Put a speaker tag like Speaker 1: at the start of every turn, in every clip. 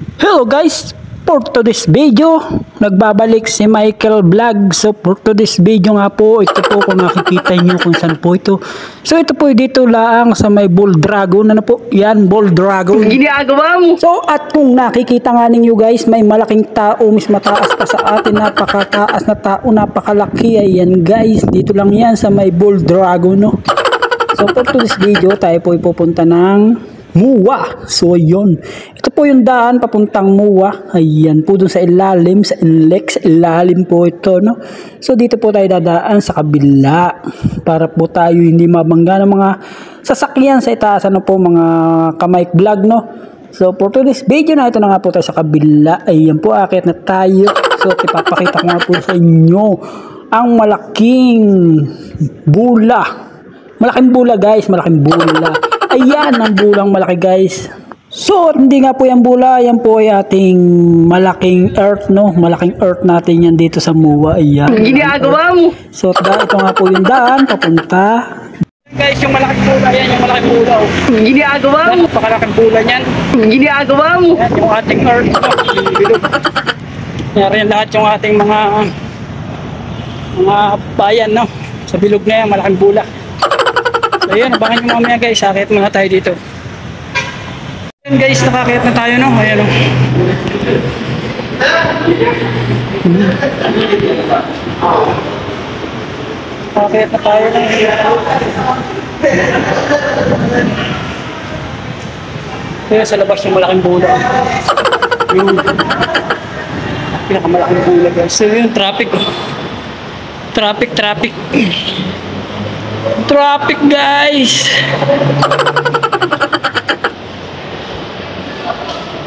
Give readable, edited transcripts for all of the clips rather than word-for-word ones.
Speaker 1: Hello guys, for today's video, nagbabalik si Michael Vlog. So for today's video nga po, ito po kung nakikita nyo kung saan po ito. So ito po dito lang sa may Bull Dragon. Ano po? Yan, Bull Dragon.
Speaker 2: Ginagawa mo.
Speaker 1: So at kung nakikita nga ninyo guys, may malaking tao, mas mataas pa sa atin, napakataas na tao, napakalaki. Ayan guys, dito lang yan sa may Bull Dragon, no? So for today's video, tayo po ipupunta ng Muwa. So yun, ito po yung daan papuntang Muwa. Ayan po dun sa ilalim, sa Inlex, ilalim po ito, no? So dito po tayo dadaan sa kabila para po tayo hindi mabangga ng mga sasakyan sa itaas, ano po, mga kamay vlog, no? So for today's video na ito na nga po tayo sa kabila. Ayan po, akit na tayo. So ipapakita ko nga po sa inyo ang malaking bula. Malaking bula guys, malaking bula. Ayan ang bulang malaki guys. So hindi nga po yung bula, yan po ay ating malaking earth, no? Malaking earth natin yan dito sa Muwa. Ayan.
Speaker 2: Ginagawa mo.
Speaker 1: So ito nga po yung daan papunta. Guys, yung malaking bula yan, yung malaking bula. Oh.
Speaker 2: Ginagawa mo.
Speaker 1: Napakalaking bula niyan.
Speaker 2: Ginagawa mo.
Speaker 1: Yan, yung ating earth, no? Bilog. Yan lahat yung ating mga bayan, no? Sa bilog na yan, malaking bula. So yun, abangan nyo mamaya guys, akit muna tayo dito. Ayan guys, nakakit na tayo, no? Ayan o. Nakakit na tayo, no? Ayan, sa labas yung malaking bula. Yung pinakamalaking bula guys. So yun, traffic. Traffic guys.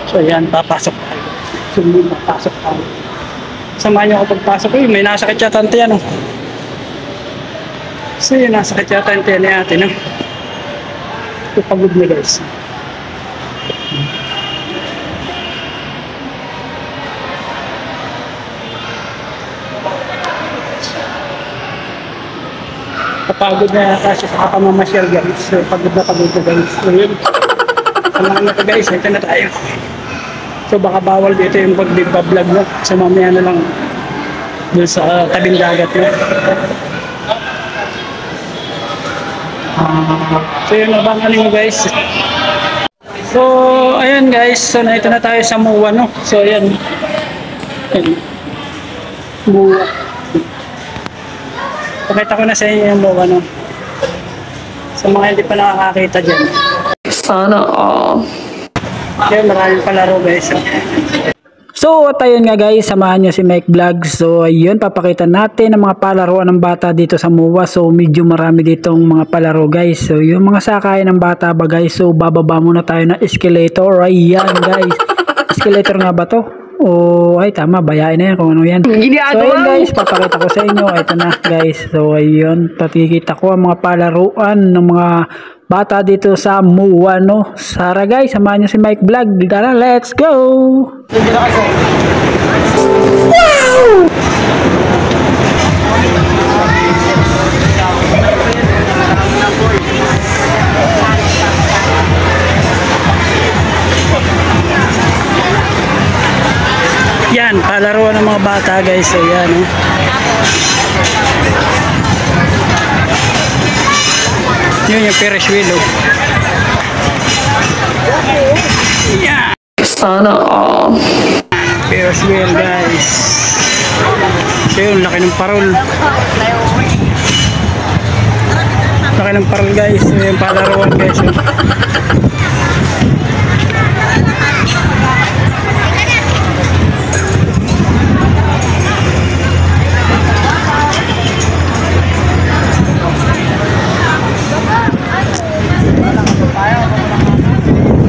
Speaker 1: So yan, papasok tayo. Sumunod, papasok tayo. Samahan nyo ako pagpasok. Uy, may nasakit yata ang tiyan, no? So yun, nasakit yata ang tiyan ni ate, no? Ito pagod na guys. Kapagod na kasi sa kapamamasyal guys. So, pagod na guys. So yun, samahan na guys, ito na tayo. So baka bawal dito yung pag-vlog na. So mamaya na lang dun sa tabing dagat na. So yun, abangan nyo guys. So ayun guys, so ito na tayo sa Muwa, no? So ayan, Muwa. Pakita ko na sa inyo yung Muwa, no? Sa mga hindi pa nakakakita dyan.
Speaker 2: Sana all.
Speaker 1: Yan, maraming palaro guys. So at ayun nga guys, samahan nyo si Mike Vlog. So ayun, papakita natin ang mga palaruan ng bata dito sa Muwa. So medyo marami ditong mga palaro guys. So yung mga sakayan ng bata ba guys. So bababa muna tayo ng escalator. Ayan guys, escalator nga ba to? Oh, ay tama, bayain na yan kung ano yan. So ayun guys, papakita ko sa inyo. Ito na guys. So ayun, pakikita ko ang mga palaruan ng mga bata dito sa Muwa, no? Sara guys, samahan nyo si Mike Vlog. Tara, let's go! Wow! Yan, palaruan ng mga bata guys. So yan, no? Yun yung Ferris wheel, oh. Yeah.
Speaker 2: Sana all.
Speaker 1: Ferris wheel guys. So yun, laki ng parol. Laki ng parol guys. So yung palaruan guys, oh.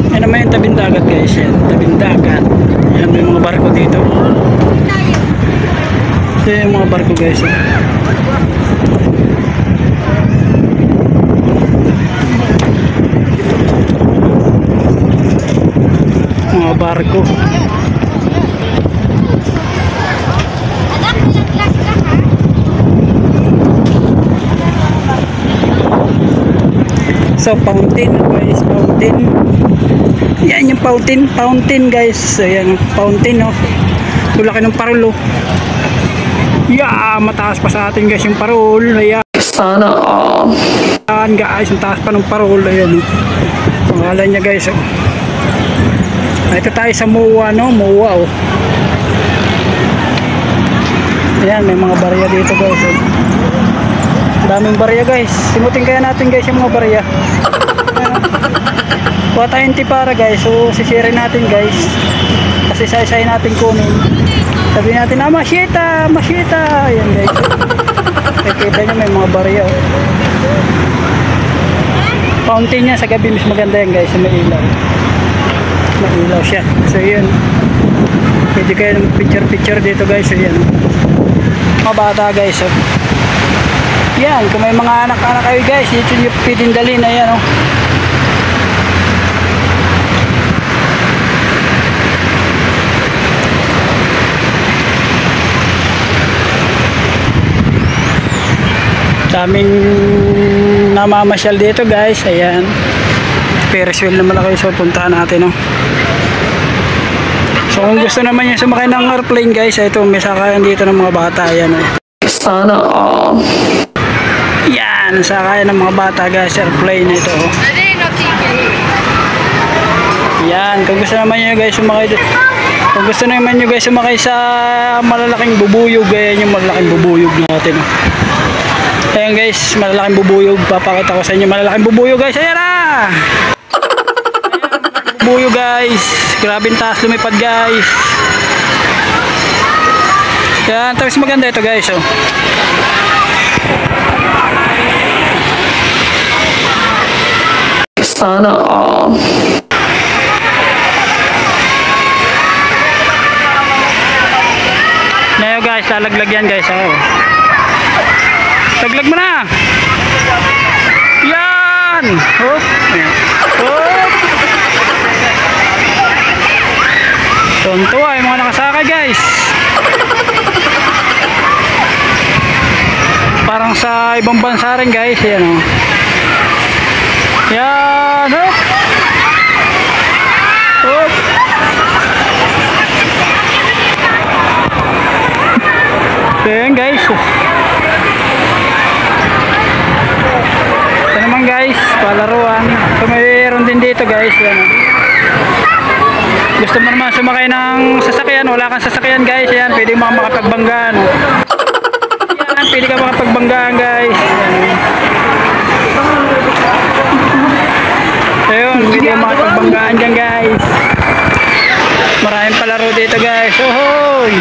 Speaker 1: Yan naman yung tabing dagat guys, yan, tabing dagat. Yan, may mga barko dito. So yung mga barko guys, yan. Mga barko. So fountain guys, fountain. Yan yung fountain guys. Ayan, fountain no. Laki ng parol oh. Yeah, mataas pa sa atin guys yung parol. Ayan.
Speaker 2: Sana all.
Speaker 1: Ayan guys, ang taas pa ng parol. Ayan oh. Pangalan niya guys oh. Ito tayo sa MOA no, MOA oh. Ayan, may mga barya dito guys oh. Daming barya guys. Simutin kaya natin guys yung mga barya. Kuha tayong tipara guys. So sisirin natin guys. Kasi isa-isay natin kunin. Sabi natin na masyeta. Ayan guys. Kita nyo may mga barya oh. Fountain niya sa gabi mas maganda yan guys. May ilaw. May ilaw siya. So yun. Pwede kayo ng picture dito guys. So yan. Mga bata guys oh. Yan, kung may mga anak-anak kayo guys, dito nyo pwedeng dalhin. Ayan oh. Daming namamasyal dito guys. Ayan, Ferris wheel naman kayo, so puntahan natin oh. So kung gusto naman nyo sumakay ng airplane guys, ito may sakayan dito ng mga bata. Ayan oh.
Speaker 2: Sana all.
Speaker 1: Yan, sakayan ng mga bata guys, airplane ito oh. Yan, kung gusto naman nyo guys sumakay dito. Kung gusto naman nyo guys sumakay sa malalaking bubuyog, ayan yung malalaking bubuyog natin oh. Ayan guys, malalaking bubuyog. Papakita ko sa inyo malalaking bubuyog guys. Ayan na! Bubuyog guys. Grabe taas lumipad guys. Ayan, tapos maganda ito guys oh.
Speaker 2: Sana all.
Speaker 1: Ngayon guys, lalaglag yan guys oh. Taglag mo na. Yan. Hop. Hop. Tuntua yung mga nakasakay guys. Parang sa ibang bansa rin guys. Yan o. Yan. Hop. Hop. So yan guys. Guys, palaruan. So mayroon din dito guys. Yan. Gusto mo naman sumakay ng sasakyan, wala kang sasakyan guys. Yan, pwede mo makapagbanggaan. Yan, pwede ka makapagbanggaan guys. Ayun, pwede ka makapagbanggaan dyan guys. Maraming palaro dito guys. Ohoy!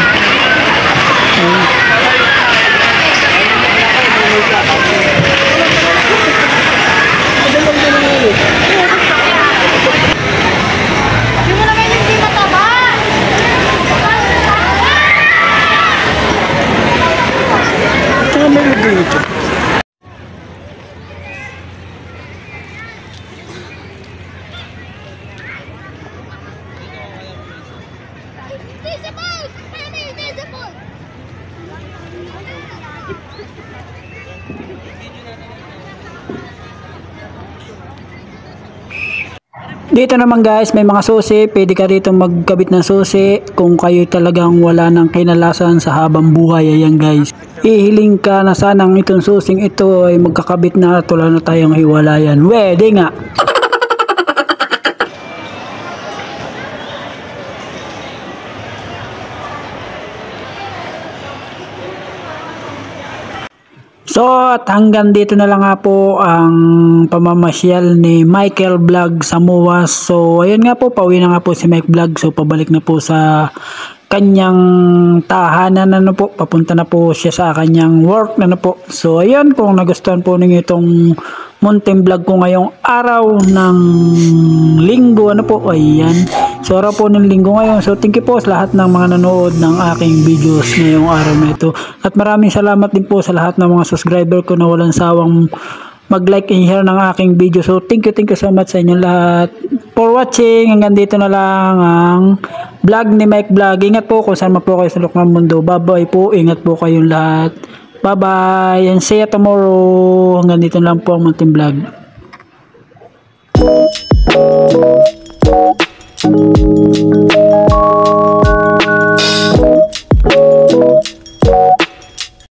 Speaker 1: Dito naman guys, may mga susi. Pwede ka dito magkabit ng susi kung kayo talagang wala ng kinalasan sa habang buhay. Ayan guys, ihiling ka na sanang itong susing ito ay magkakabit na at wala na tayong hiwalayan. Pwede nga. So at hanggang dito na lang nga po ang pamamasyal ni Michael Vlog sa MOA. So ayun nga po, pauwi na nga po si Mike Vlog. So pabalik na po sa kanyang tahanan na po. Papunta na po siya sa kanyang work na po. So ayun, kung nagustuhan po ninyo itong munting vlog ko ngayong araw ng linggo, ano po, ayan. So araw po ng linggo ngayon. So thank you po sa lahat ng mga nanood ng aking videos ngayong araw na ito. At maraming salamat din po sa lahat ng mga subscriber ko na walang sawang mag-like and share ng aking video. So thank you so much sa inyong lahat for watching. Hanggang dito na lang ang vlog ni Mike Vlog. Ingat po kung saan po kayo sa loob ng mundo. Bye bye po. Ingat po kayong lahat. Bye bye and see you tomorrow. Hanggang dito na lang po ang munting vlog.